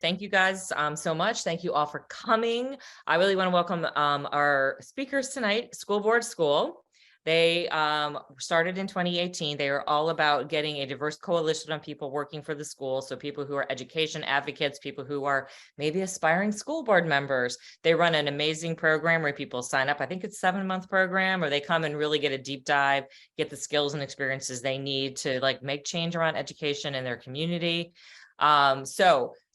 Thank you guys so much. Thank you all for coming. I really want to welcome our speakers tonight, School Board School. They started in 2018. They are all about getting a diverse coalition of people working for the school. So people who are education advocates, people who are maybe aspiring school board members. They run an amazing program where people sign up. I think it's a 7-month program, or they come and really get a deep dive, get the skills and experiences they need to make change around education in their community.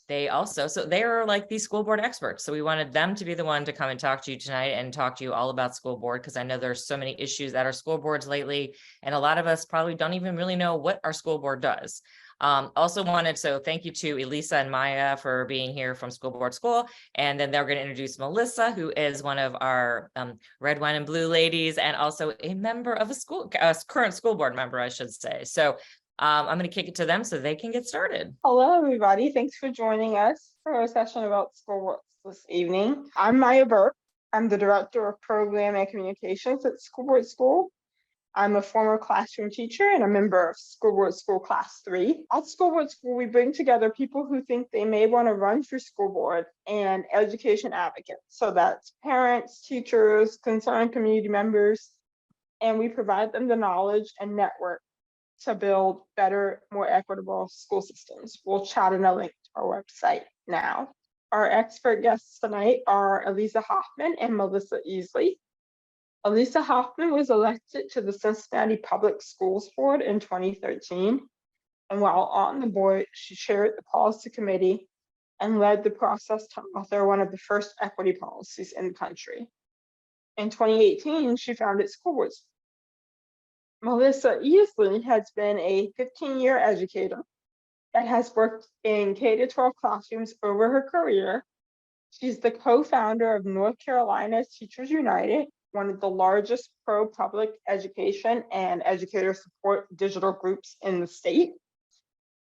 They are like these school board experts. So we wanted them to be the one to come and talk to you tonight and talk to you all about school board, because I know there's so many issues at our school boards lately. And a lot of us probably don't even really know what our school board does. So thank you to Elisa and Miyah for being here from School Board School. And then they're going to introduce Melissa, who is one of our red, wine, and blue ladies, and also a member of a current school board member, I should say. So I'm going to kick it to them so they can get started. Hello, everybody. Thanks for joining us for our session about school boards this evening. I'm Miyah Burke. I'm the Director of Program and Communications at School Board School. I'm a former classroom teacher and a member of School Board School Class 3. At School Board School, we bring together people who think they may want to run for school board and education advocates. So that's parents, teachers, concerned community members, and we provide them the knowledge and network to build better, more equitable school systems. We'll chat in a link to our website now. Our expert guests tonight are Elisa Hoffman and Melissa Easley. Elisa Hoffman was elected to the Cincinnati Public Schools Board in 2013. And while on the board, she chaired the policy committee and led the process to author one of the first equity policies in the country. In 2018, she founded School Boards. Melissa Easley has been a 15-year educator that has worked in K-12 classrooms over her career. She's the co-founder of North Carolina Teachers United, one of the largest pro-public education and educator support digital groups in the state.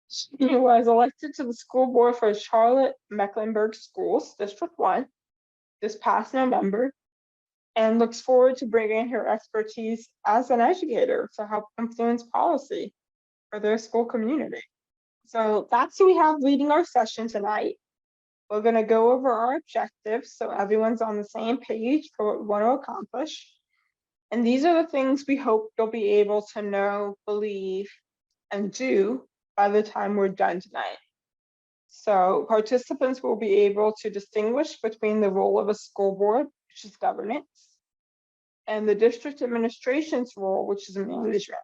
She was elected to the school board for Charlotte-Mecklenburg Schools, District 1, this past November, and looks forward to bringing her expertise as an educator to help influence policy for their school community. So that's who we have leading our session tonight. We're going to go over our objectives so everyone's on the same page for what we want to accomplish. And these are the things we hope you'll be able to know, believe, and do by the time we're done tonight. So participants will be able to distinguish between the role of a school board, which is governance, and the district administration's role, which is management.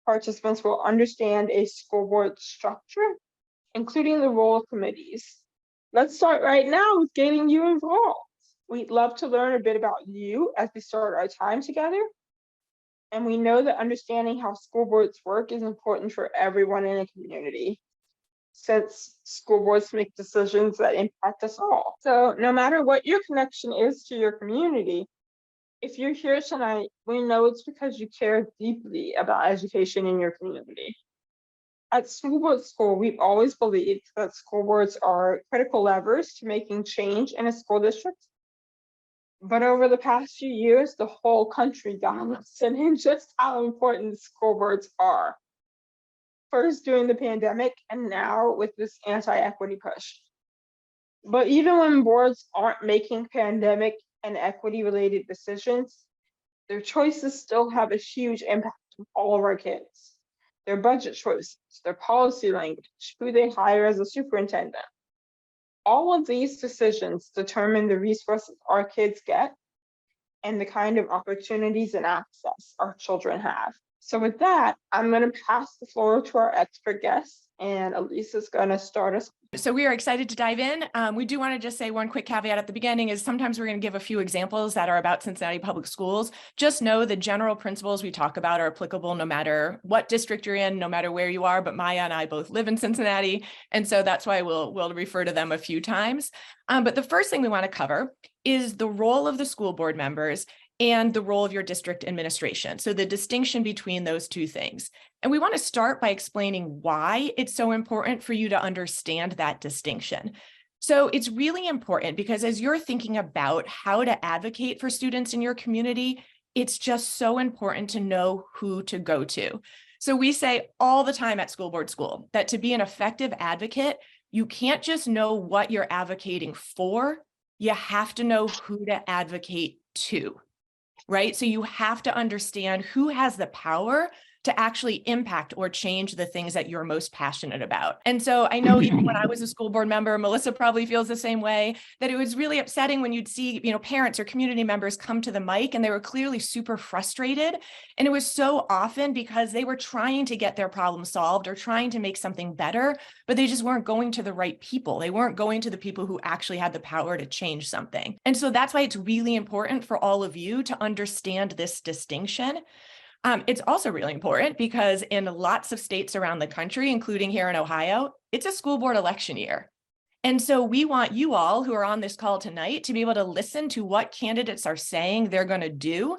Participants will understand a school board structure, including the role of committees. Let's start right now with getting you involved. We'd love to learn a bit about you as we start our time together. And we know that understanding how school boards work is important for everyone in a community, since school boards make decisions that impact us all. So no matter what your connection is to your community, if you're here tonight, we know it's because you care deeply about education in your community. At School Board School, we've always believed that school boards are critical levers to making change in a school district. But over the past few years, the whole country got lesson in just how important school boards are. First during the pandemic, and now with this anti-equity push. But even when boards aren't making pandemic and equity-related decisions, their choices still have a huge impact on all of our kids. Their budget choices, their policy language, who they hire as a superintendent. All of these decisions determine the resources our kids get and the kind of opportunities and access our children have. So with that, I'm going to pass the floor to our expert guest, and Elisa's going to start us. So we are excited to dive in. We do want to just say one quick caveat at the beginning is sometimes we're going to give a few examples that are about Cincinnati Public Schools. Just know the general principles we talk about are applicable no matter what district you're in, no matter where you are, but Miyah and I both live in Cincinnati. And so that's why we'll refer to them a few times. But the first thing we want to cover is the role of the school board members and the role of your district administration. So the distinction between those two things. And we want to start by explaining why it's so important for you to understand that distinction. So it's really important because as you're thinking about how to advocate for students in your community, it's just so important to know who to go to. So we say all the time at School Board School that to be an effective advocate, you can't just know what you're advocating for, you have to know who to advocate to, right? So you have to understand who has the power to actually impact or change the things that you're most passionate about. And so I know even when I was a school board member, Melissa probably feels the same way, that it was really upsetting when you'd see, parents or community members come to the mic and they were clearly super frustrated. And it was so often because they were trying to get their problem solved or trying to make something better, but they just weren't going to the right people. They weren't going to the people who actually had the power to change something. And so that's why it's really important for all of you to understand this distinction. It's also really important because in lots of states around the country, including here in Ohio, it's a school board election year. And so we want you all who are on this call tonight to be able to listen to what candidates are saying they're going to do.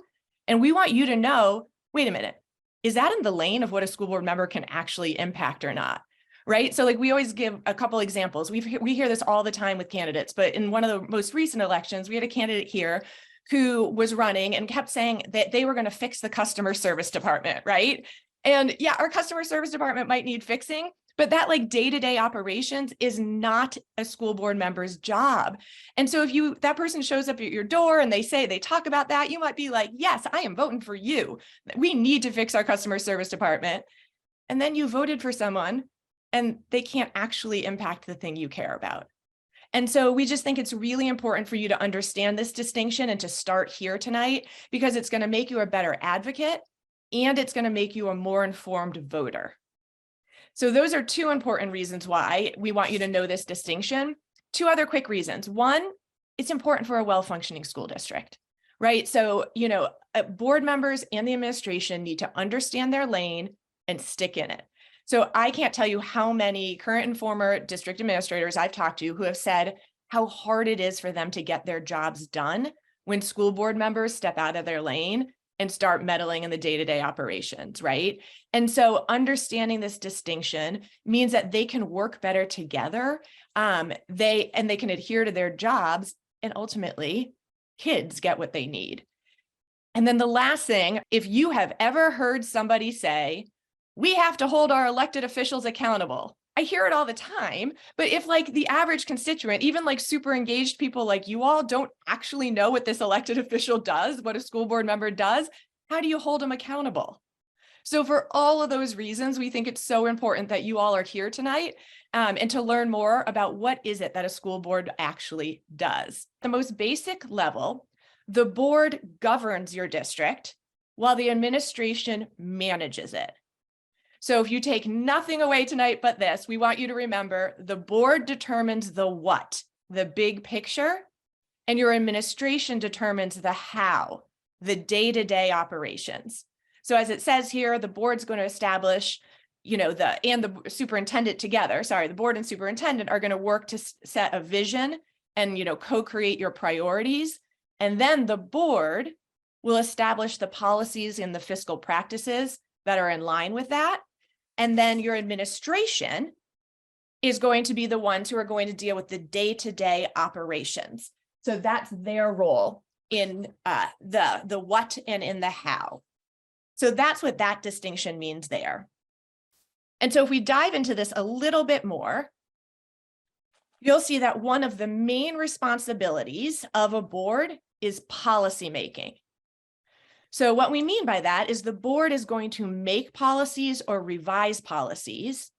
And we want you to know, wait a minute, is that in the lane of what a school board member can actually impact or not? Right? So like we always give a couple examples. We hear this all the time with candidates, but in one of the most recent elections, we had a candidate here who was running and kept saying that they were going to fix the customer service department, right? And yeah, our customer service department might need fixing, but that like day-to-day operations is not a school board member's job. And so if that person shows up at your door and they talk about that, you might be like, yes, I am voting for you. We need to fix our customer service department. And then you voted for someone and they can't actually impact the thing you care about. And so we just think it's really important for you to understand this distinction and to start here tonight, because it's going to make you a better advocate and it's going to make you a more informed voter. So those are two important reasons why we want you to know this distinction. Two other quick reasons. One, it's important for a well-functioning school district, right? So, board members and the administration need to understand their lane and stick in it. So I can't tell you how many current and former district administrators I've talked to who have said how hard it is for them to get their jobs done when school board members step out of their lane and start meddling in the day-to-day operations, right? And so understanding this distinction means that they can work better together. They can adhere to their jobs, and ultimately kids get what they need. And then the last thing, if you have ever heard somebody say, we have to hold our elected officials accountable. I hear it all the time, but if like the average constituent, even like super engaged people like you all don't actually know what this elected official does, what a school board member does, how do you hold them accountable? So for all of those reasons, we think it's so important that you all are here tonight and to learn more about what is it that a school board actually does. The most basic level, the board governs your district while the administration manages it. So if you take nothing away tonight but this, we want you to remember the board determines the what, the big picture, and your administration determines the how, the day-to-day operations. So as it says here, the board's going to establish, the superintendent together, the board and superintendent are going to work to set a vision and, co-create your priorities. And then the board will establish the policies and the fiscal practices that are in line with that. And then your administration is going to be the ones who are going to deal with the day-to-day operations. So that's their role in the what and in the how. So that's what that distinction means there. And so if we dive into this a little bit more, you'll see that one of the main responsibilities of a board is policy making. So what we mean by that is the board is going to make policies or revise policies,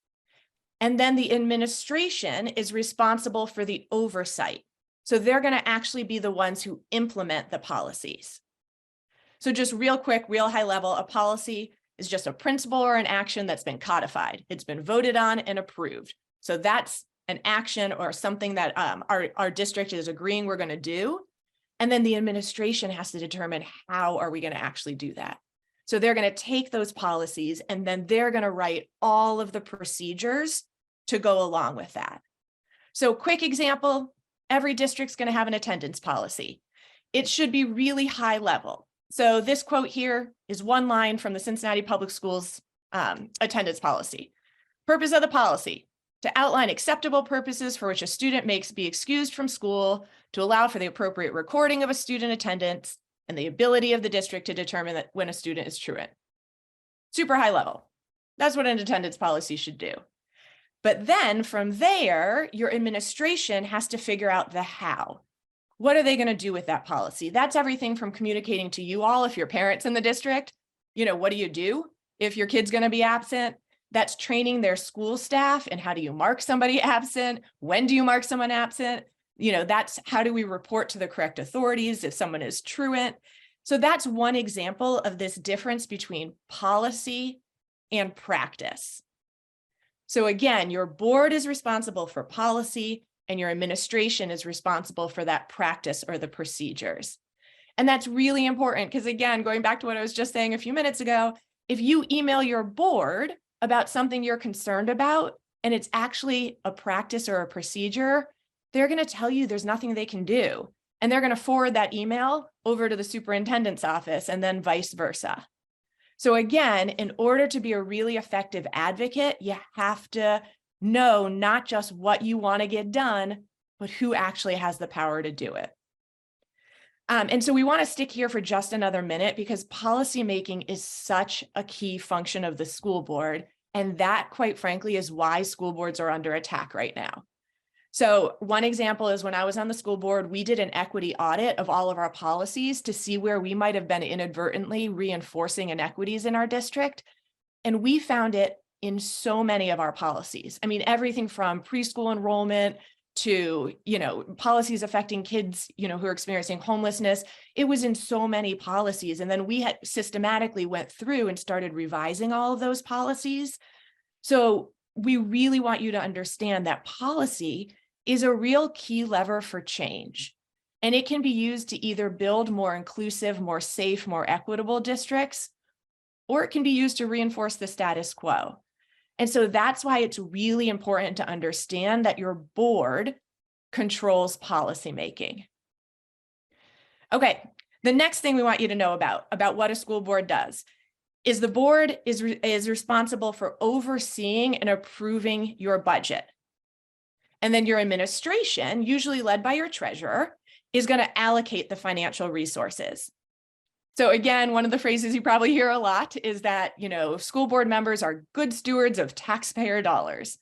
and then the administration is responsible for the oversight. So they're going to actually be the ones who implement the policies. So just real quick, real high level, a policy is just a principle or an action that's been codified. It's been voted on and approved. So that's an action or something that our district is agreeing we're going to do. And then the administration has to determine how are we going to actually do that. So they're going to take those policies and then they're going to write all of the procedures to go along with that. So quick example, every district's going to have an attendance policy. It should be really high level. So this quote here is one line from the Cincinnati Public Schools attendance policy. Purpose of the policy: to outline acceptable purposes for which a student may be excused from school, to allow for the appropriate recording of a student attendance, and the ability of the district to determine that when a student is truant. Super high level. That's what an attendance policy should do. But then from there, your administration has to figure out the how. What are they going to do with that policy? That's everything from communicating to you all, if your parents in the district, what do you do if your kid's going to be absent? That's training their school staff and how do you mark somebody absent? When do you mark someone absent? That's how do we report to the correct authorities if someone is truant? So that's one example of this difference between policy and practice. So again, your board is responsible for policy and your administration is responsible for that practice or the procedures. And that's really important because, again, going back to what I was just saying a few minutes ago, if you email your board about something you're concerned about and it's actually a practice or a procedure, they're going to tell you there's nothing they can do. And they're going to forward that email over to the superintendent's office and then vice versa. So again, in order to be a really effective advocate, you have to know not just what you want to get done, but who actually has the power to do it. And so we want to stick here for just another minute because policymaking is such a key function of the school board. And that, quite frankly, is why school boards are under attack right now. So one example is when I was on the school board, we did an equity audit of all of our policies to see where we might have been inadvertently reinforcing inequities in our district. And we found it in so many of our policies. I mean, everything from preschool enrollment to, policies affecting kids, who are experiencing homelessness. It was in so many policies. And then we had systematically went through and started revising all of those policies. So we really want you to understand that policy is a real key lever for change. And it can be used to either build more inclusive, more safe, more equitable districts, or it can be used to reinforce the status quo. And so that's why it's really important to understand that your board controls policymaking. Okay, the next thing we want you to know about what a school board does is the board is responsible for overseeing and approving your budget. And then your administration, usually led by your treasurer, is going to allocate the financial resources. So again, one of the phrases you probably hear a lot is that, school board members are good stewards of taxpayer dollars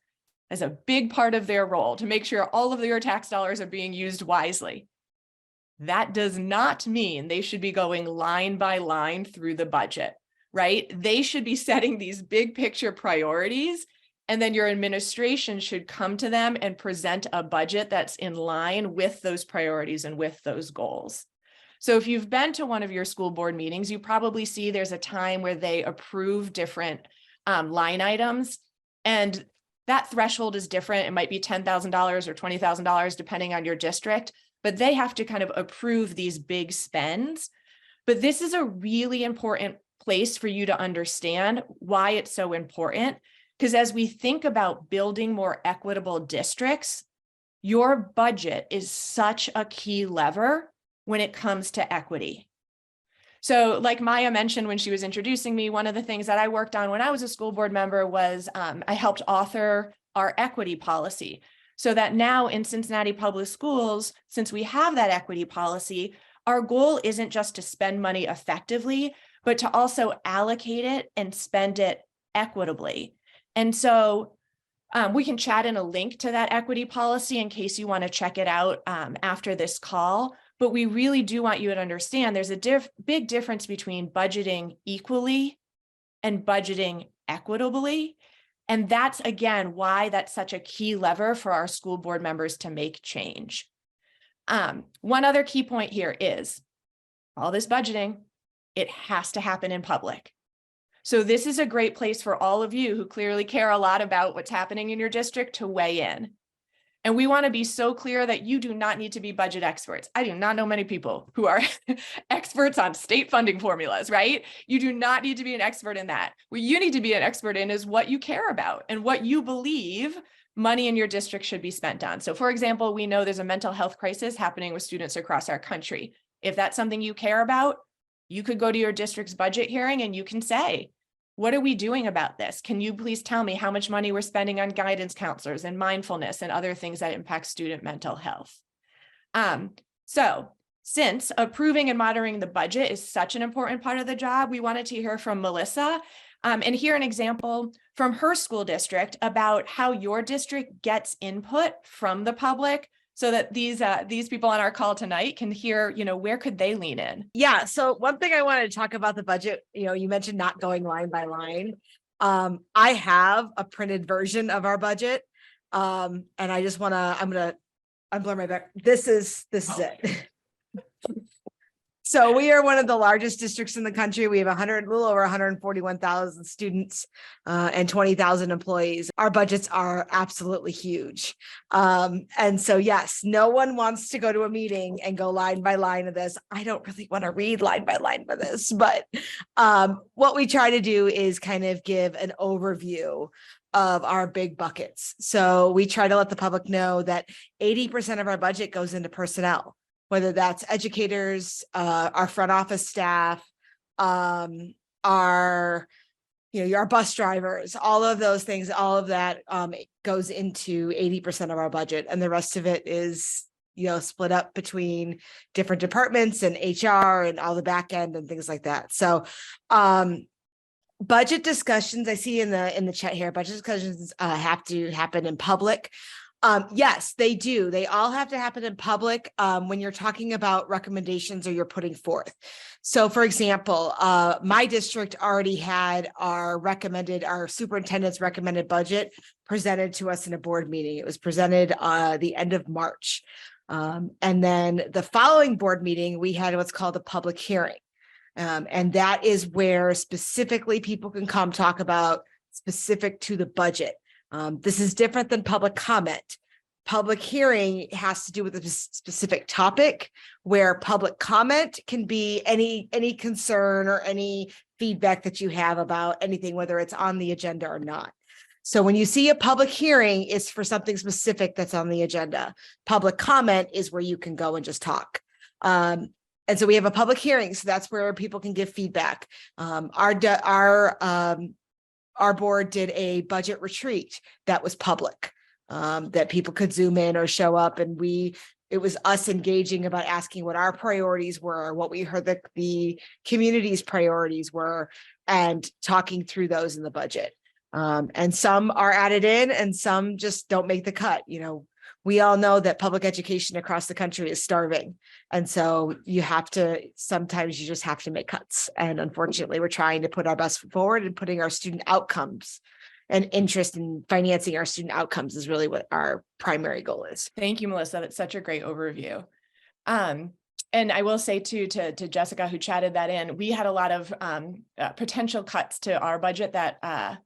as a big part of their role to make sure all of your tax dollars are being used wisely. That does not mean they should be going line by line through the budget, right? They should be setting these big picture priorities, and then your administration should come to them and present a budget that's in line with those priorities and with those goals. So if you've been to one of your school board meetings, you probably see there's a time where they approve different line items, and that threshold is different. It might be $10,000 or $20,000 depending on your district, but they have to kind of approve these big spends. But this is a really important place for you to understand why it's so important, because as we think about building more equitable districts, your budget is such a key lever when it comes to equity. So like Maya mentioned when she was introducing me, one of the things that I worked on when I was a school board member was I helped author our equity policy, so that now in Cincinnati Public Schools, since we have that equity policy, our goal isn't just to spend money effectively, but to also allocate it and spend it equitably. And so we can chat in a link to that equity policy in case you want to check it out after this call. But we really do want you to understand there's a big difference between budgeting equally and budgeting equitably. And that's, again, why that's such a key lever for our school board members to make change. One other key point here is all this budgeting, it has to happen in public. So this is a great place for all of you who clearly care a lot about what's happening in your district to weigh in. And we want to be so clear that you do not need to be budget experts. I do not know many people who are experts on state funding formulas, right? You do not need to be an expert in that. What you need to be an expert in is what you care about and what you believe money in your district should be spent on. So for example, we know there's a mental health crisis happening with students across our country. If that's something you care about, you could go to your district's budget hearing and you can say, what are we doing about this? Can you please tell me how much money we're spending on guidance counselors and mindfulness and other things that impact student mental health? So since approving and monitoring the budget is such an important part of the job, we wanted to hear from Melissa and hear an example from her school district about how your district gets input from the public, so that these people on our call tonight can hear, where could they lean in? Yeah. So one thing I wanted to talk about the budget, you mentioned not going line by line. I have a printed version of our budget. And I just want to, I'm blurring my back. This is it. So we are one of the largest districts in the country. We have a little over 141,000 students and 20,000 employees. Our budgets are absolutely huge. And so, yes, no one wants to go to a meeting and go line by line of this. I don't really want to read line by line for this, but what we try to do is kind of give an overview of our big buckets. So we try to let the public know that 80% of our budget goes into personnel, whether that's educators, our front office staff, our bus drivers, all of those things, all of that goes into 80% of our budget. And the rest of it is, split up between different departments and HR and all the back end and things like that. So budget discussions, I see in the chat here, budget discussions have to happen in public. Yes, they do. They all have to happen in public when you're talking about recommendations or you're putting forth. So for example, my district already had our superintendent's recommended budget presented to us in a board meeting. It was presented the end of March. And then the following board meeting, we had what's called a public hearing. And that is where specifically people can come talk about specific to the budget. This is different than public comment. Public hearing has to do with a specific topic, where public comment can be any concern or any feedback that you have about anything, whether it's on the agenda or not. So when you see a public hearing, it's for something specific that's on the agenda. Public comment is where you can go and just talk. And so we have a public hearing, so that's where people can give feedback. Our board did a budget retreat that was public, that people could Zoom in or show up, and it was us engaging about asking what our priorities were, what we heard that the community's priorities were, and talking through those in the budget. And some are added in and some just don't make the cut. We all know that public education across the country is starving. And so sometimes you just have to make cuts. And unfortunately, we're trying to put our best foot forward, and putting our student outcomes and interest in financing our student outcomes is really what our primary goal is. Thank you, Melissa. That's such a great overview. And I will say too, to Jessica, who chatted that in, we had a lot of potential cuts to our budget that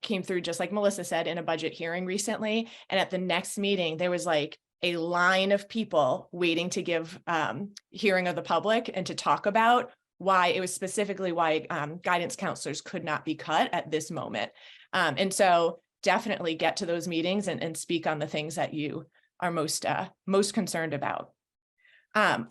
came through, just like Melissa said, in a budget hearing recently. And at the next meeting, there was like a line of people waiting to give hearing of the public and to talk about why guidance counselors could not be cut at this moment. And so definitely get to those meetings and speak on the things that you are most concerned about.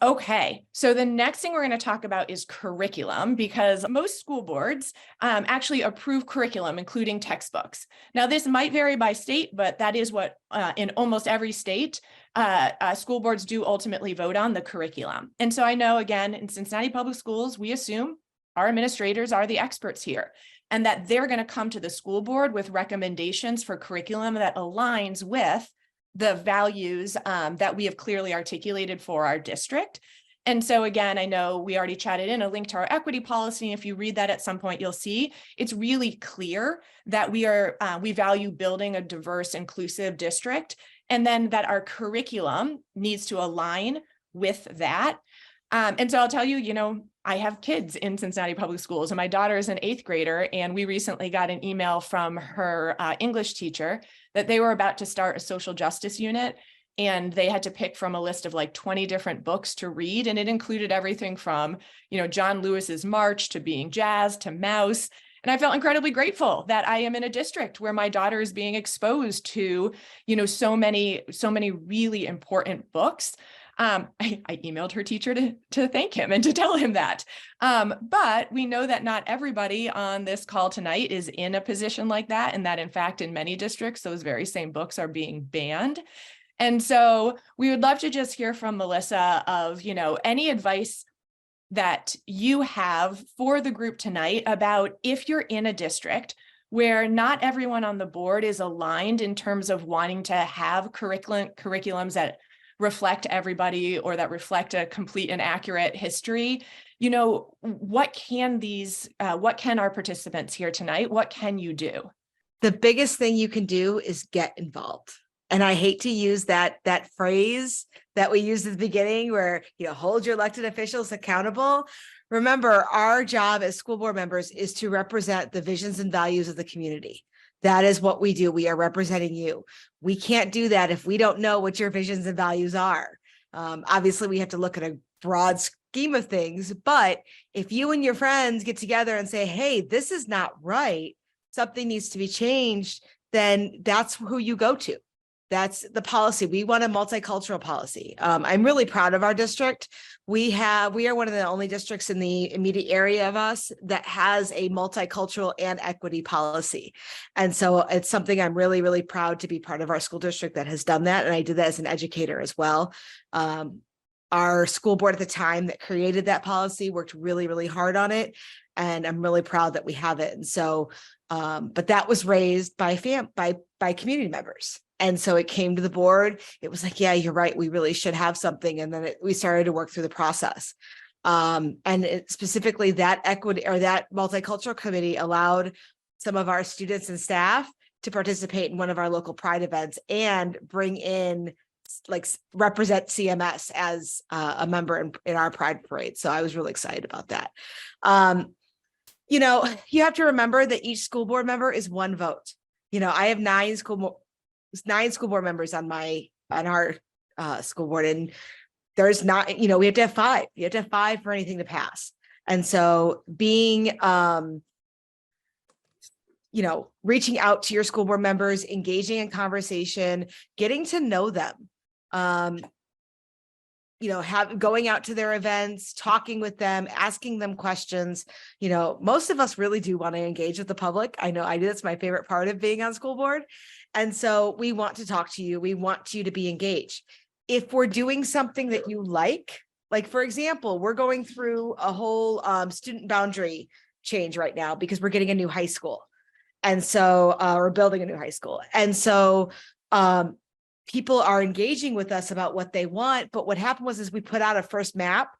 Okay, so the next thing we're going to talk about is curriculum, because most school boards actually approve curriculum, including textbooks. Now, this might vary by state, but that is what in almost every state, school boards do ultimately vote on, the curriculum. And so I know, again, in Cincinnati Public Schools, we assume our administrators are the experts here, and that they're going to come to the school board with recommendations for curriculum that aligns with the values that we have clearly articulated for our district. And so again, I know we already chatted in a link to our equity policy. If you read that at some point, you'll see it's really clear that we value building a diverse, inclusive district, and then that our curriculum needs to align with that. And so I'll tell you, I have kids in Cincinnati Public Schools, and my daughter is an 8th grader, and we recently got an email from her English teacher that they were about to start a social justice unit, and they had to pick from a list of like 20 different books to read, and it included everything from, John Lewis's March to Being Jazz to Mouse. And I felt incredibly grateful that I am in a district where my daughter is being exposed to, so many really important books. I emailed her teacher to thank him and to tell him that. But we know that not everybody on this call tonight is in a position like that, and that in fact, in many districts, those very same books are being banned. And so we would love to just hear from Melissa of, any advice that you have for the group tonight about if you're in a district where not everyone on the board is aligned in terms of wanting to have curriculums that reflect everybody or that reflect a complete and accurate history. You know, what can our participants here tonight, what can you do? The biggest thing you can do is get involved. And I hate to use that phrase that we used at the beginning where, hold your elected officials accountable. Remember, our job as school board members is to represent the visions and values of the community. That is what we do. We are representing you. We can't do that if we don't know what your visions and values are. Obviously, we have to look at a broad scheme of things, but if you and your friends get together and say, hey, this is not right, something needs to be changed, then that's who you go to. That's the policy. We want a multicultural policy. I'm really proud of our district. We are one of the only districts in the immediate area of us that has a multicultural and equity policy. And so it's something I'm really, really proud to be part of our school district that has done that. And I did that as an educator as well. Our school board at the time that created that policy worked really, really hard on it. And I'm really proud that we have it. And so, but that was raised by community members. And so it came to the board. It was like, yeah, you're right. We really should have something. And then we started to work through the process. Specifically that equity or that multicultural committee allowed some of our students and staff to participate in one of our local Pride events and bring in, represent CMS as a member in our Pride parade. So I was really excited about that. You have to remember that each school board member is one vote. I have 9 school board members on our school board, and there's not, we have to have 5. You have to have 5 for anything to pass. And so being, reaching out to your school board members, engaging in conversation, getting to know them, going out to their events, talking with them, asking them questions. Most of us really do want to engage with the public. I know I do. That's my favorite part of being on school board. And so we want to talk to you. We want you to be engaged. If we're doing something that you like, for example, we're going through a whole student boundary change right now because we're getting a new high school. And so we're building a new high school. And so people are engaging with us about what they want. But what happened was we put out a first map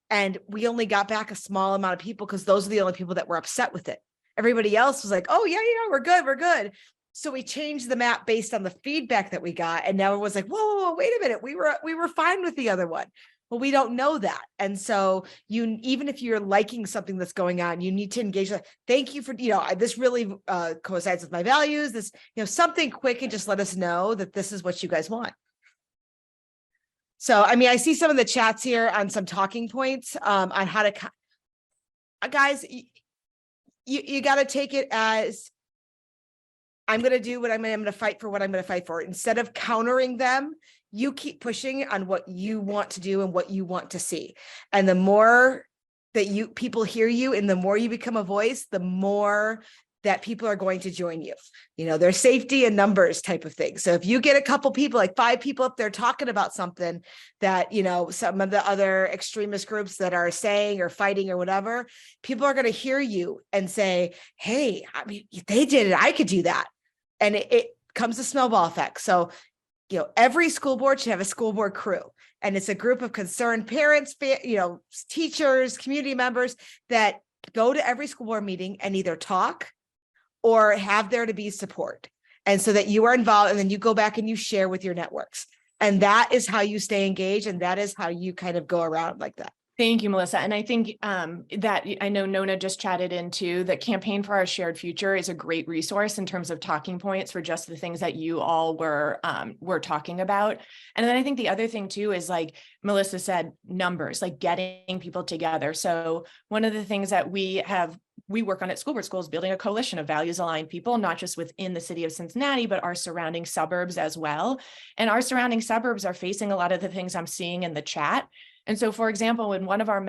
and we only got back a small amount of people because those are the only people that were upset with it. Everybody else was like, oh, yeah, we're good. So we changed the map based on the feedback that we got. And now it was like, whoa, wait a minute. We were fine with the other one. Well, we don't know that. And so even if you're liking something that's going on, you need to engage. Thank you for, this really coincides with my values. This, something quick and just let us know that this is what you guys want. So, I see some of the chats here on some talking points on how to, guys, you got to take it as, I'm going to do what I'm going to fight for what I'm going to fight for. Instead of countering them, you keep pushing on what you want to do and what you want to see. And the more that people hear you and the more you become a voice, the more that people are going to join you. There's safety in numbers type of thing. So if you get a couple people, 5 people up there talking about something that, some of the other extremist groups that are saying or fighting or whatever, people are going to hear you and say, hey, they did it. I could do that. And it comes a snowball effect. So, every school board should have a school board crew. And it's a group of concerned parents, teachers, community members that go to every school board meeting and either talk or have there to be support. And so that you are involved and then you go back and you share with your networks. And that is how you stay engaged. And that is how you kind of go around like that. Thank you, Melissa. And I think that I know Nona just chatted into that Campaign for Our Shared Future is a great resource in terms of talking points for just the things that you all were talking about. And then I think the other thing too is Melissa said, numbers, getting people together. So one of the things that we work on at School Board School is building a coalition of values aligned people, not just within the city of Cincinnati, but our surrounding suburbs as well. And our surrounding suburbs are facing a lot of the things I'm seeing in the chat. And so, for example, when one of our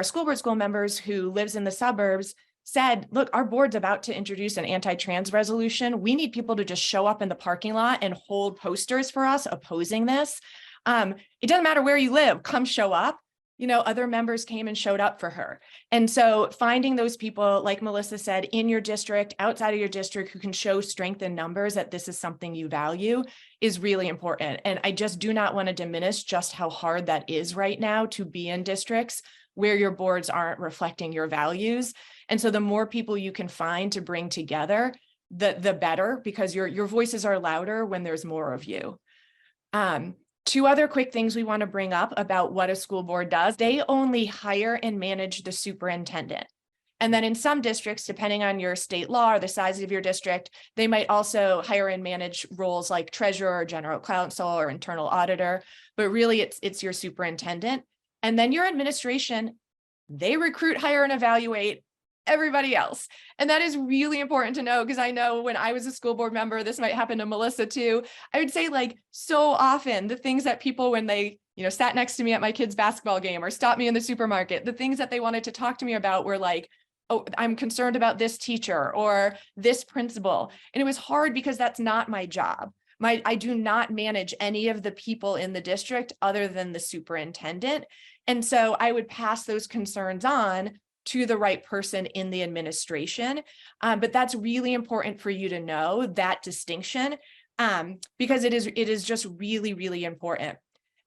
school board school members who lives in the suburbs said, look, our board's about to introduce an anti-trans resolution. We need people to just show up in the parking lot and hold posters for us opposing this. It doesn't matter where you live, come show up. other members came and showed up for her. And so finding those people, like Melissa said, in your district, outside of your district, who can show strength in numbers that this is something you value is really important. And I just do not want to diminish just how hard that is right now to be in districts where your boards aren't reflecting your values. And so the more people you can find to bring together, the better, because your voices are louder when there's more of you. Two other quick things we want to bring up about what a school board does. They only hire and manage the superintendent. And then in some districts, depending on your state law or the size of your district, they might also hire and manage roles like treasurer, general counsel, or internal auditor. But really, it's your superintendent. And then your administration, they recruit, hire, and evaluate everybody else. And that is really important to know, because I know when I was a school board member, this might happen to Melissa too. I would say, like, so often the things that people, when they, sat next to me at my kid's basketball game or stopped me in the supermarket, the things that they wanted to talk to me about were like, oh, I'm concerned about this teacher or this principal. And it was hard because that's not my job. I do not manage any of the people in the district other than the superintendent. And so I would pass those concerns on to the right person in the administration. But that's really important for you to know that distinction, because it is just really, really important.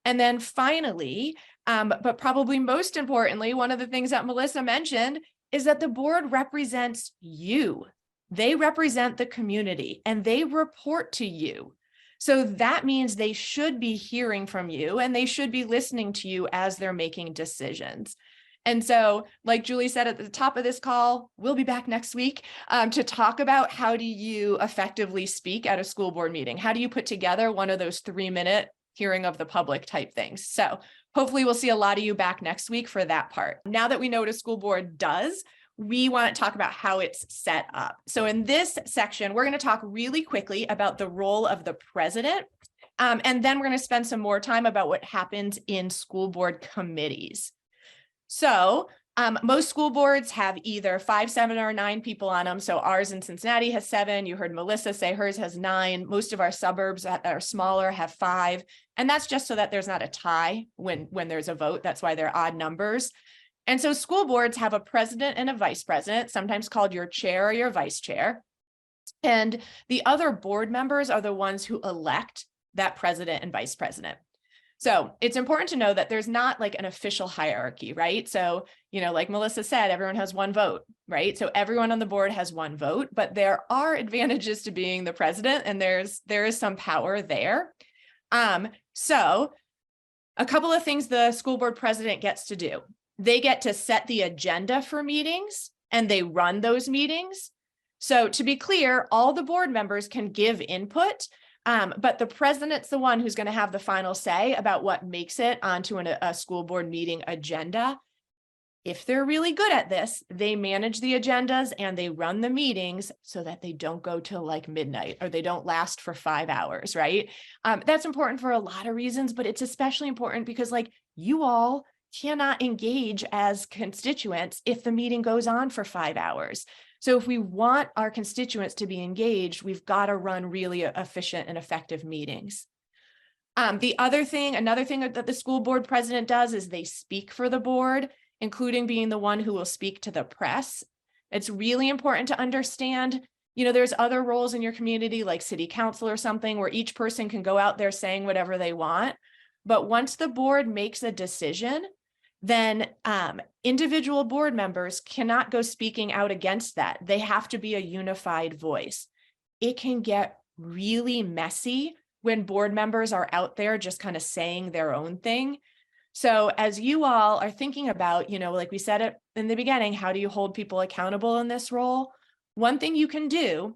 And then finally, but probably most importantly, one of the things that Melissa mentioned is that the board represents you. They represent the community and they report to you. So that means they should be hearing from you and they should be listening to you as they're making decisions. And so, like Julie said at the top of this call, we'll be back next week to talk about how do you effectively speak at a school board meeting? How do you put together one of those 3-minute hearing of the public type things? So hopefully we'll see a lot of you back next week for that part. Now that we know what a school board does, we want to talk about how it's set up. So in this section, we're going to talk really quickly about the role of the president. And then we're going to spend some more time about what happens in school board committees. So most school boards have either 5, 7, or 9 people on them. So ours in Cincinnati has 7. You heard Melissa say hers has 9. Most of our suburbs that are smaller have 5. And that's just so that there's not a tie when there's a vote. That's why they're odd numbers. And so school boards have a president and a vice president, sometimes called your chair or your vice chair. And the other board members are the ones who elect that president and vice president. So it's important to know that there's not like an official hierarchy, right? So, like Melissa said, everyone has 1 vote, right? So everyone on the board has 1 vote, but there are advantages to being the president and there is some power there. So a couple of things the school board president gets to do. They get to set the agenda for meetings and they run those meetings. So to be clear, all the board members can give input, but the president's the one who's going to have the final say about what makes it onto a school board meeting agenda. If they're really good at this, they manage the agendas and they run the meetings so that they don't go till like midnight or they don't last for 5 hours, right? That's important for a lot of reasons, but it's especially important because you all cannot engage as constituents if the meeting goes on for 5 hours. So if we want our constituents to be engaged, we've got to run really efficient and effective meetings. Another thing that the school board president does is they speak for the board, including being the one who will speak to the press. It's really important to understand, there's other roles in your community like city council or something where each person can go out there saying whatever they want. But once the board makes a decision, then individual board members cannot go speaking out against that. They have to be a unified voice. It can get really messy when board members are out there just kind of saying their own thing. So as you all are thinking about, like we said it in the beginning, how do you hold people accountable in this role? One thing you can do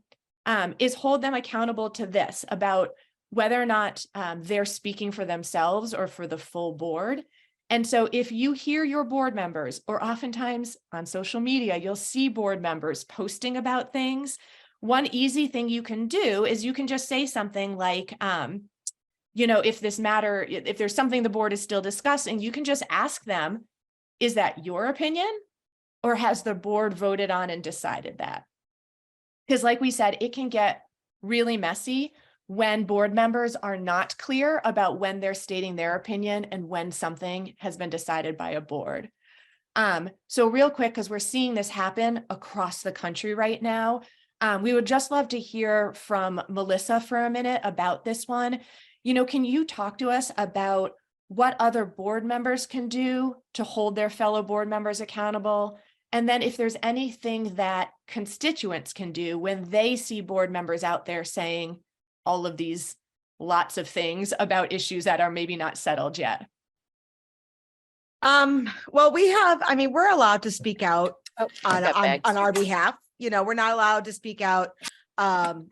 is hold them accountable to this about whether or not they're speaking for themselves or for the full board. And so if you hear your board members, or oftentimes on social media, you'll see board members posting about things. One easy thing you can do is you can just say something like, if there's something the board is still discussing, you can just ask them, is that your opinion? Or has the board voted on and decided that? Because like we said, it can get really messy when board members are not clear about when they're stating their opinion and when something has been decided by a board. So real quick, because we're seeing this happen across the country right now, we would just love to hear from Melissa for a minute about this one. You know, can you talk to us about what other board members can do to hold their fellow board members accountable? And then if there's anything that constituents can do when they see board members out there saying all of these lots of things about issues that are maybe not settled yet. Well, we're allowed to speak out on bags. our behalf. You know, we're not allowed to speak out on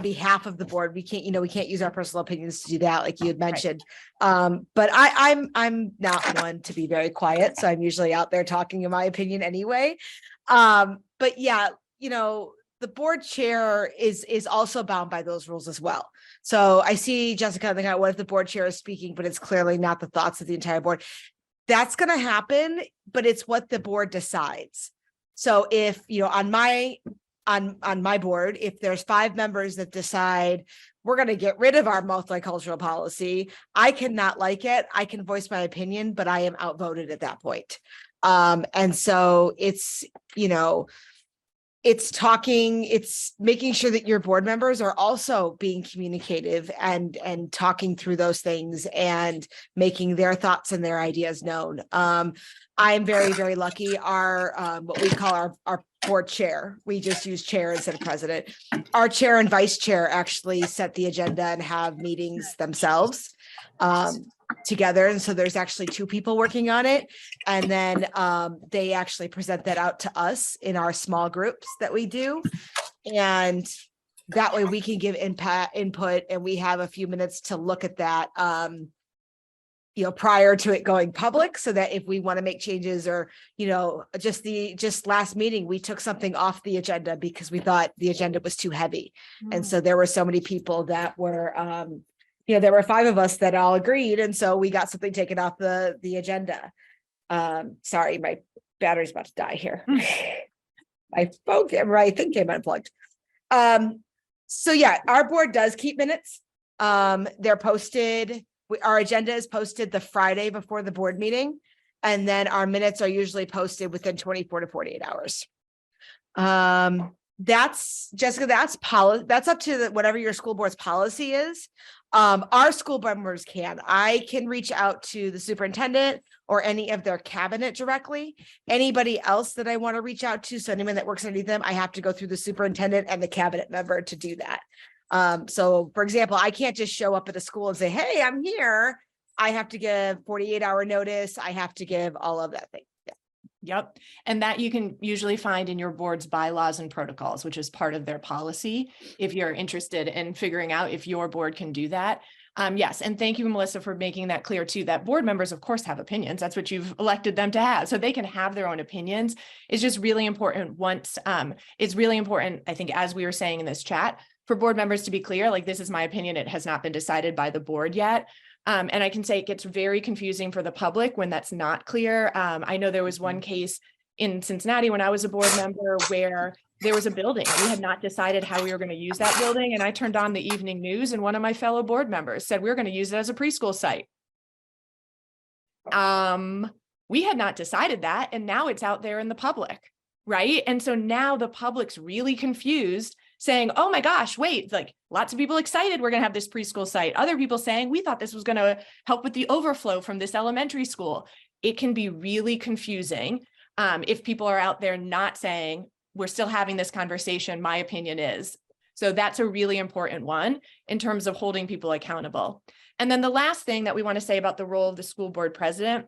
behalf of the board. We can't use our personal opinions to do that, like you had mentioned. But I'm not one to be very quiet, so I'm usually out there talking in my opinion anyway. But yeah, you know, the board chair is also bound by those rules as well. So I see Jessica, what if the board chair is speaking, but it's clearly not the thoughts of the entire board? That's going to happen, but it's what the board decides. So if, you know, on my board, if there's 5 members that decide we're going to get rid of our multicultural policy, I cannot like it. I can voice my opinion, but I am outvoted at that point. And so it's, you know, it's making sure that your board members are also being communicative and talking through those things and making their thoughts and their ideas known. I'm very, very lucky. Our what we call our board chair, we just use chair instead of president. Our chair and vice chair actually set the agenda and have meetings themselves together. And so there's actually 2 people working on it. And then they actually present that out to us in our small groups that we do. And that way we can give input and we have a few minutes to look at that, you know, prior to it going public, so that if we want to make changes or, you know, just last meeting, we took something off the agenda because we thought the agenda was too heavy. And so there were so many people that were, you know, there were 5 of us that all agreed. And so we got something taken off the agenda. Sorry, my battery's about to die here. My phone camera, I think, came unplugged. So yeah, our board does keep minutes. They're posted. Our agenda is posted the Friday before the board meeting. And then our minutes are usually posted within 24 to 48 hours. That's Jessica, that's up to whatever your school board's policy is. Our school board members I can reach out to the superintendent or any of their cabinet directly. Anybody else that I want to reach out to, so anyone that works underneath them, I have to go through the superintendent and the cabinet member to do that. So for example, I can't just show up at a school and say, hey, I'm here. I have to give 48-hour notice. I have to give all of that thing. Yep. And that you can usually find in your board's bylaws and protocols, which is part of their policy, if you're interested in figuring out if your board can do that. Yes. And thank you, Melissa, for making that clear too, that board members, of course, have opinions. That's what you've elected them to have. So they can have their own opinions. It's just really important it's really important, I think, as we were saying in this chat, for board members to be clear, like, this is my opinion. It has not been decided by the board yet. And I can say it gets very confusing for the public when that's not clear. I know there was one case in Cincinnati when I was a board member where there was a building. We had not decided how we were going to use that building. And I turned on the evening news and one of my fellow board members said, we're going to use it as a preschool site. We had not decided that. And now it's out there in the public, right? And so now the public's really confused, saying, oh my gosh, wait, like, lots of people excited we're going to have this preschool site. Other people saying, we thought this was going to help with the overflow from this elementary school. It can be really confusing if people are out there not saying, we're still having this conversation, my opinion is. So that's a really important one in terms of holding people accountable. And then the last thing that we want to say about the role of the school board president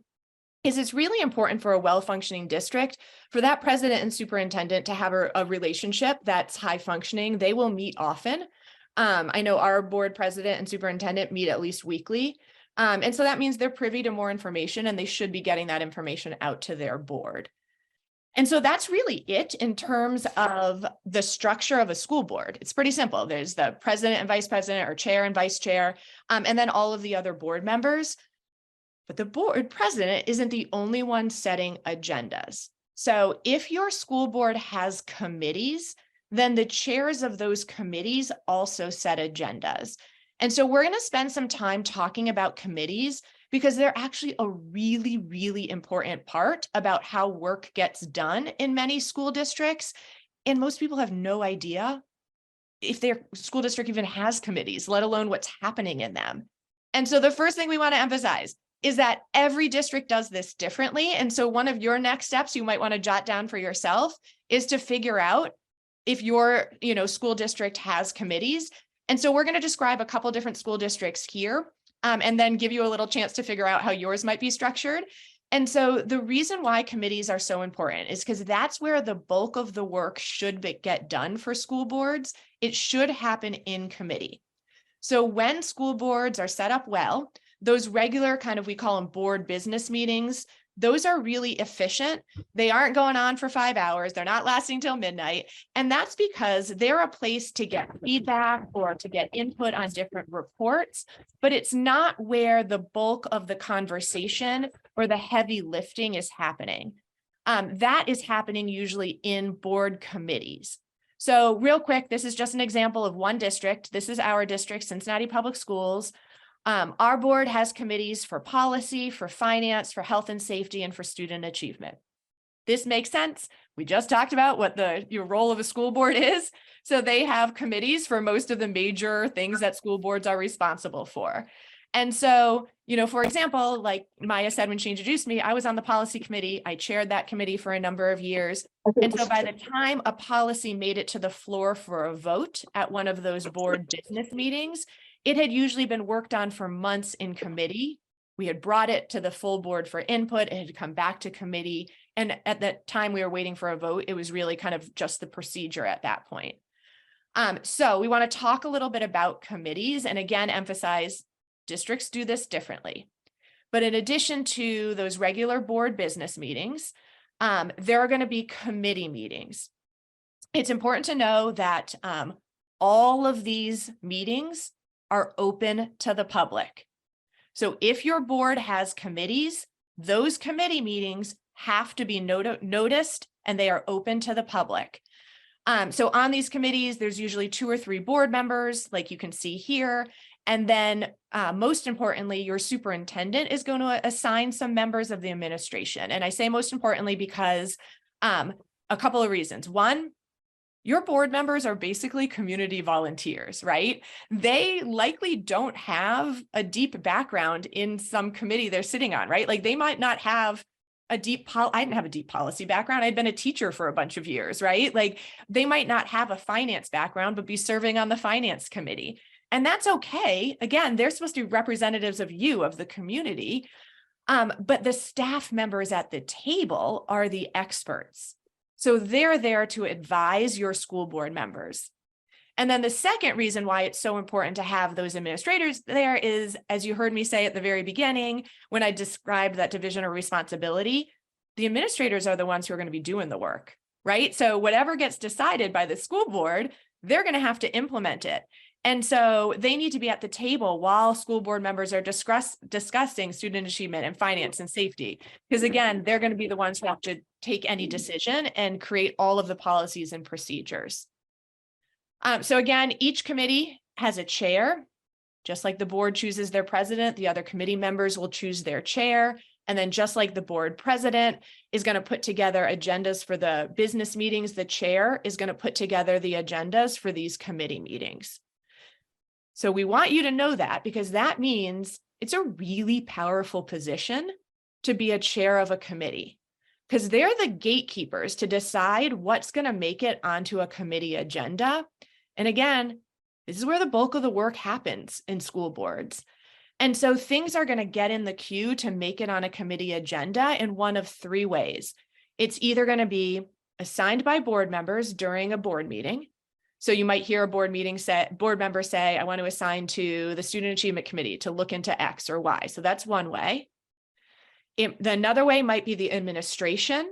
is it's really important for a well-functioning district for that president and superintendent to have a relationship that's high functioning. They will meet often. I know our board president and superintendent meet at least weekly. And so that means they're privy to more information and they should be getting that information out to their board. And so that's really it in terms of the structure of a school board. It's pretty simple. There's the president and vice president, or chair and vice chair, and then all of the other board members. But the board president isn't the only one setting agendas. So if your school board has committees then the chairs of those committees also set agendas. And so we're going to spend some time talking about committees because they're actually a really, really important part about how work gets done in many school districts. And most people have no idea if their school district even has committees, let alone what's happening in them. And so the first thing we want to emphasize is that every district does this differently. And so one of your next steps you might want to jot down for yourself is to figure out if your school district has committees. And so we're going to describe a couple different school districts here, and then give you a little chance to figure out how yours might be structured. And so the reason why committees are so important is because that's where the bulk of the work should get done for school boards. It should happen in committee. So when school boards are set up well, those regular we call them board business meetings, those are really efficient. They aren't going on for 5 hours. They're not lasting till midnight. And that's because they're a place to get feedback or to get input on different reports, but it's not where the bulk of the conversation or the heavy lifting is happening. That is happening usually in board committees. So real quick, this is just an example of one district. This is our district, Cincinnati Public Schools. Our board has committees for policy, for finance, for health and safety, and for student achievement. This makes sense. We just talked about what your role of a school board is. So they have committees for most of the major things that school boards are responsible for. And so, for example, like Maya said when she introduced me, I was on the policy committee. I chaired that committee for a number of years. And so by the time a policy made it to the floor for a vote at one of those board business meetings, it had usually been worked on for months in committee. We had brought it to the full board for input. It had come back to committee. And at that time we were waiting for a vote, it was really kind of just the procedure at that point. So we want to talk a little bit about committees and again, emphasize districts do this differently. But in addition to those regular board business meetings, there are going to be committee meetings. It's important to know that all of these meetings are open to the public. So if your board has committees, those committee meetings have to be noticed and they are open to the public. So on these committees, there's usually 2 or 3 board members, like you can see here. And then most importantly, your superintendent is going to assign some members of the administration. And I say most importantly because a couple of reasons. One, your board members are basically community volunteers, right? They likely don't have a deep background in some committee they're sitting on, right? Like they might not have I didn't have a deep policy background. I'd been a teacher for a bunch of years, right? Like they might not have a finance background, but be serving on the finance committee. And that's okay. Again, they're supposed to be representatives of you, of the community. But the staff members at the table are the experts. So they're there to advise your school board members. And then the second reason why it's so important to have those administrators there is, as you heard me say at the very beginning, when I described that division of responsibility, the administrators are the ones who are going to be doing the work, right? So whatever gets decided by the school board, they're going to have to implement it. And so they need to be at the table while school board members are discussing student achievement and finance and safety. Because again, they're going to be the ones who have to take any decision and create all of the policies and procedures. So again, each committee has a chair. Just like the board chooses their president, the other committee members will choose their chair. And then just like the board president is going to put together agendas for the business meetings, the chair is going to put together the agendas for these committee meetings. So we want you to know that because that means it's a really powerful position to be a chair of a committee because they're the gatekeepers to decide what's going to make it onto a committee agenda. And again, this is where the bulk of the work happens in school boards. And so things are going to get in the queue to make it on a committee agenda in one of 3 ways. It's either going to be assigned by board members during a board meeting. So you might hear a board member say, I want to assign to the Student Achievement Committee to look into X or Y. So that's one way. Another way might be the administration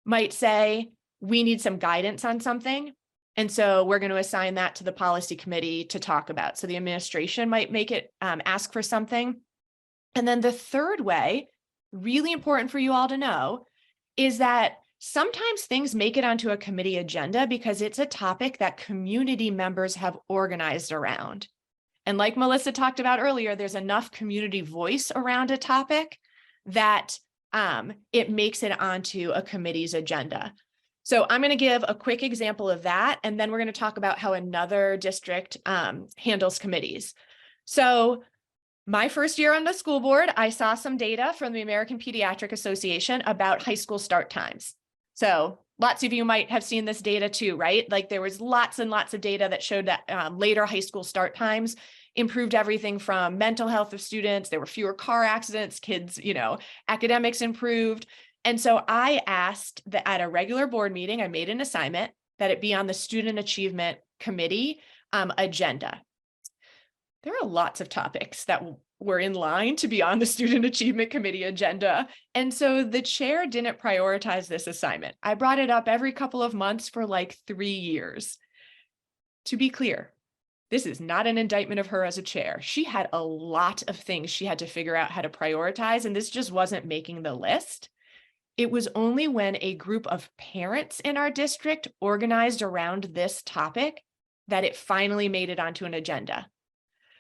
might say, we need some guidance on something. And so we're going to assign that to the policy committee to talk about. So the administration might make it ask for something. And then the third way, really important for you all to know, is that sometimes things make it onto a committee agenda because it's a topic that community members have organized around. And like Melissa talked about earlier, there's enough community voice around a topic that it makes it onto a committee's agenda. So I'm going to give a quick example of that, and then we're going to talk about how another district handles committees. So my first year on the school board, I saw some data from the American Pediatric Association about high school start times. So lots of you might have seen this data too, right? Like there was lots and lots of data that showed that later high school start times improved everything from mental health of students. There were fewer car accidents, kids, academics improved. And so I asked that at a regular board meeting, I made an assignment that it be on the Student Achievement Committee agenda. There are lots of topics that were in line to be on the Student Achievement Committee agenda. And so the chair didn't prioritize this assignment. I brought it up every couple of months for like 3 years. To be clear, this is not an indictment of her as a chair. She had a lot of things she had to figure out how to prioritize, and this just wasn't making the list. It was only when a group of parents in our district organized around this topic that it finally made it onto an agenda.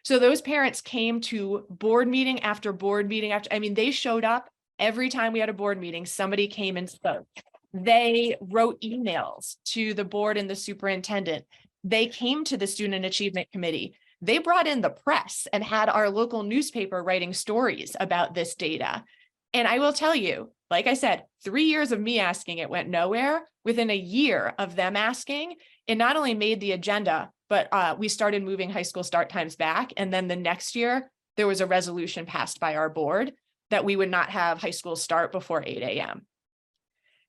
So those parents came to board meeting after board meeting after, they showed up every time we had a board meeting, somebody came and spoke. They wrote emails to the board and the superintendent. They came to the Student Achievement Committee. They brought in the press and had our local newspaper writing stories about this data. And I will tell you, like I said, 3 years of me asking, it went nowhere. Within a year of them asking, it not only made the agenda, but we started moving high school start times back. And then the next year, there was a resolution passed by our board that we would not have high school start before 8 a.m.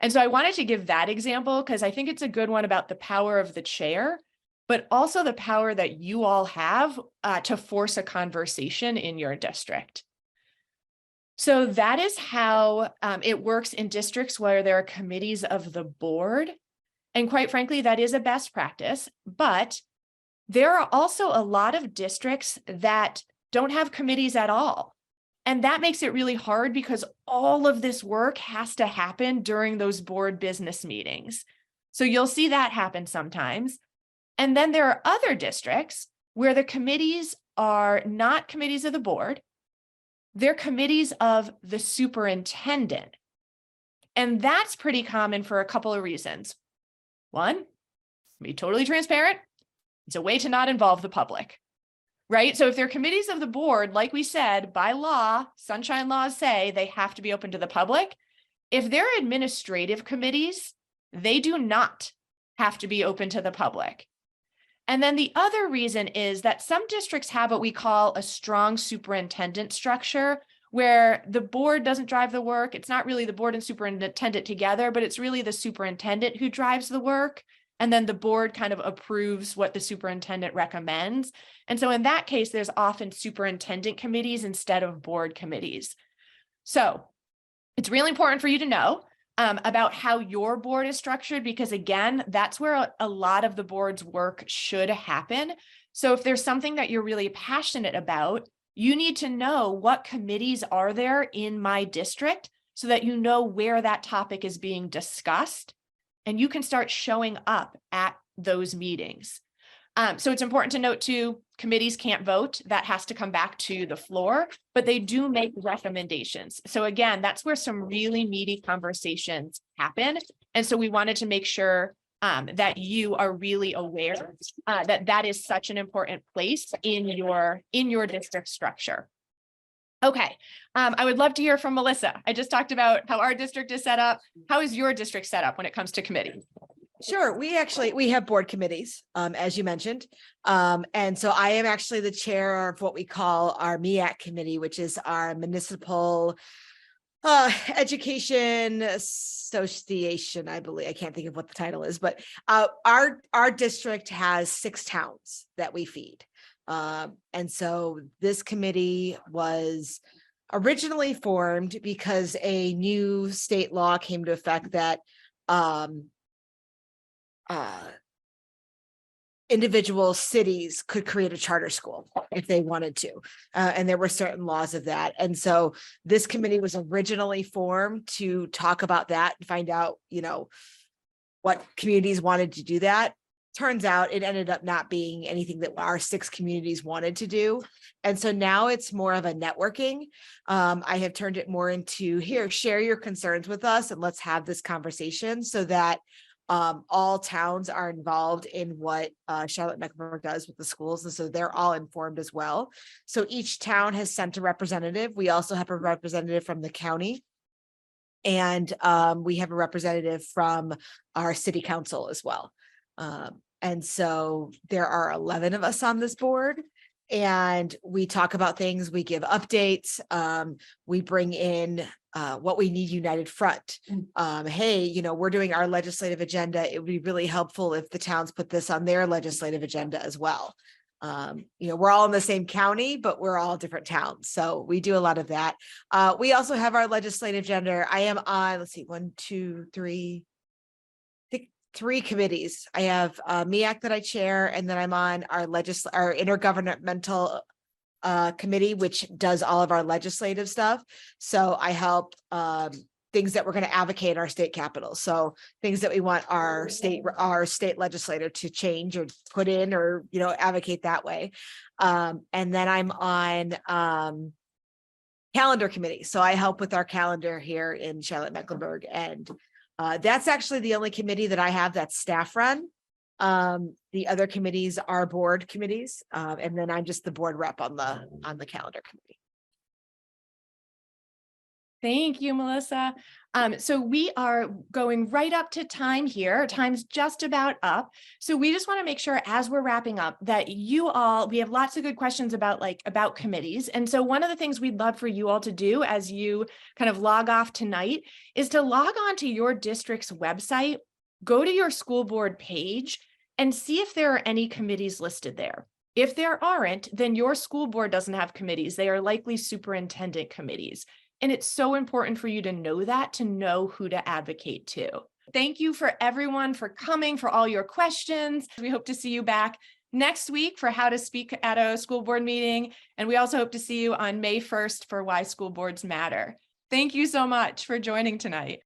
And so I wanted to give that example because I think it's a good one about the power of the chair, but also the power that you all have to force a conversation in your district. So that is how it works in districts where there are committees of the board. And quite frankly, that is a best practice, but there are also a lot of districts that don't have committees at all. And that makes it really hard because all of this work has to happen during those board business meetings. So you'll see that happen sometimes. And then there are other districts where the committees are not committees of the board. They're committees of the superintendent. And that's pretty common for a couple of reasons. One, be totally transparent. It's a way to not involve the public, right? So if they're committees of the board, like we said, by law, sunshine laws say they have to be open to the public. If they're administrative committees, they do not have to be open to the public. And then the other reason is that some districts have what we call a strong superintendent structure, where the board doesn't drive the work. It's not really the board and superintendent together, but it's really the superintendent who drives the work. And then the board kind of approves what the superintendent recommends. And so in that case, there's often superintendent committees instead of board committees. So it's really important for you to know about how your board is structured, because again, that's where a lot of the board's work should happen. So if there's something that you're really passionate about, you need to know what committees are there in my district so that you know where that topic is being discussed. And you can start showing up at those meetings. So it's important to note too, committees can't vote. That has to come back to the floor, but they do make recommendations. So again, that's where some really meaty conversations happen. And so we wanted to make sure that you are really aware that that is such an important place in your district structure. Okay, I would love to hear from Melissa. I just talked about how our district is set up. How is your district set up when it comes to committees? Sure. We have board committees, as you mentioned. And so I am actually the chair of what we call our MIAC committee, which is our municipal education association, I believe. I can't think of what the title is, but our district has 6 towns that we feed. And so this committee was originally formed because a new state law came to effect that individual cities could create a charter school if they wanted to. And there were certain laws of that. And so this committee was originally formed to talk about that and find out, what communities wanted to do that. Turns out it ended up not being anything that our 6 communities wanted to do. And so now it's more of a networking. I have turned it more into here, share your concerns with us and let's have this conversation so that all towns are involved in what Charlotte-Mecklenburg does with the schools. And so they're all informed as well. So each town has sent a representative. We also have a representative from the county. And we have a representative from our city council as well. And so there are 11 of us on this board. And we talk about things, we give updates, we bring in what we need united front. Hey, we're doing our legislative agenda. It would be really helpful if the towns put this on their legislative agenda as well. We're all in the same county, but we're all different towns. So we do a lot of that. We also have our legislative agenda. I am on, let's see, 1, 2, 3, I think 3 committees. I have Miyah that I chair, and then I'm on our intergovernmental committee, which does all of our legislative stuff. So I help things that we're going to advocate in our state capital. So things that we want our state legislator to change or put in or, advocate that way. And then I'm on calendar committee. So I help with our calendar here in Charlotte-Mecklenburg. And that's actually the only committee that I have that's staff run. The other committees are board committees. And then I'm just the board rep on the calendar committee. Thank you, Melissa. So we are going right up to time here. Time's just about up. So we just want to make sure as we're wrapping up that we have lots of good questions about committees. And so one of the things we'd love for you all to do as you kind of log off tonight is to log on to your district's website, go to your school board page and see if there are any committees listed there. If there aren't, then your school board doesn't have committees. They are likely superintendent committees. And it's so important for you to know that, to know who to advocate to. Thank you for everyone for coming, for all your questions. We hope to see you back next week for how to speak at a school board meeting. And we also hope to see you on May 1st for Why School Boards Matter. Thank you so much for joining tonight.